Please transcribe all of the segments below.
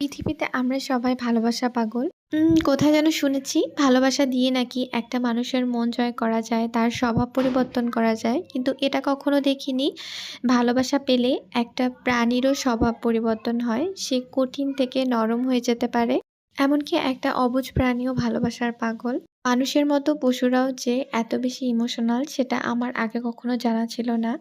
পৃথিবীতে আমরা সবাই ভালোবাসা পাগল। কোথায় যেন শুনেছি ভালোবাসা দিয়ে নাকি একটা মানুষের মন জয় করা যায়, তার স্বভাব পরিবর্তন করা যায়। কিন্তু এটা কখনো দেখিনি ভালোবাসা পেলে একটা প্রাণীরও স্বভাব পরিবর্তন হয়। সে কঠিন থেকে নরম হয়ে যেতে পারে। এমনকি একটা অবুঝ প্রাণীও ভালোবাসার পাগল। মানুষের মতো পশুরাও যে এত বেশি ইমোশনাল সেটা আমার আগে কখনো জানা ছিল না।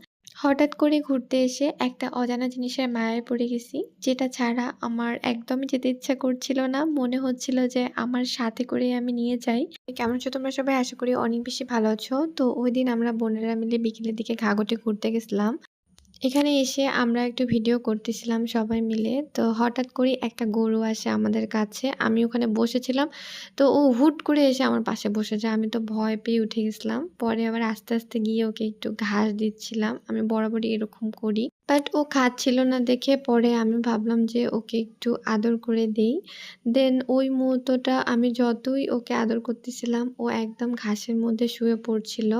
হঠাৎ করে ঘুরতে এসে একটা অজানা জিনিসের মায়ায় পড়ে গেছি, যেটা ছাড়া আমার একদমই যেতে ইচ্ছা করছিল না। মনে হচ্ছিল যে আমার সাথে করে আমি নিয়ে যাই। কেমন আছো তোমরা সবাই? আশা করি অনেক বেশি ভালো আছো। তো ওইদিন আমরা বোনেরা মিলে বিকেলের দিকে ঘাগটে ঘুরতে গেছিলাম। এখানে এসে আমরা একটু ভিডিও করতেছিলাম সবাই মিলে। তো হঠাৎ করেই একটা গরু আসে আমাদের কাছে। আমি ওখানে বসেছিলাম। তো ও হুট করে এসে আমার পাশে বসে যায়। আমি তো ভয় পেয়ে উঠে গেছিলাম। পরে আবার আস্তে, আস্তে গিয়ে ওকে একটু ঘাস দিচ্ছিলাম। আমি বরাবরই এরকম করি। বাট ও খাচ্ছিল না দেখে পরে আমি ভাবলাম যে ওকে একটু আদর করে দেই। দেন ওই মুহূর্তটা আমি যতই ওকে আদর করতেছিলাম, ও একদম ঘাসের মধ্যে শুয়ে পড়ছিল।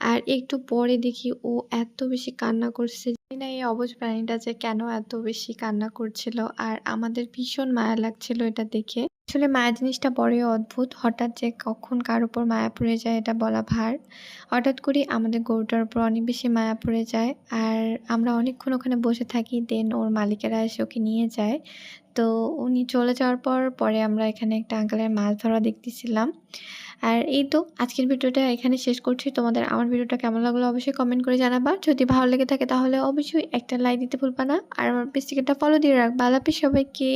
আর একটু পরে দেখি ও এত বেশি কান্না করছে। জানি না এই অবুঝ প্রাণীটা যে কেন এত বেশি কান্না করছিল। আর আমাদের ভীষণ মায়া লাগছিল এটা দেখে। আসলে মায়া জিনিসটা বড়ই অদ্ভুত। হঠাৎ যে কখন কার উপর মায়া পড়ে যায় এটা বলা ভার। হঠাৎ করেই আমাদের গরুটার উপর অনেক বেশি মায়া পড়ে যায়। আর আমরা অনেকক্ষণ ওখানে বসে থাকি। দেন ওর মালিকেরা এসে ওকে নিয়ে যায়। তো উনি চলে যাওয়ার পরে আমরা এখানে একটা আঙ্কেলের মাছ ধরা দেখতেছিলাম। আর এই তো আজকের ভিডিওটা এখানে শেষ করছি। তোমাদের আমার ভিডিওটা কেমন লাগলো অবশ্যই কমেন্ট করে জানাবা। যদি ভালো লেগে থাকে তাহলে অবশ্যই একটা লাইক দিতে ভুলবা না। আর আমার পেজটিকে একটা ফলো দিয়ে রাখবা। আল্লাহ হাফেজ সবাইকে।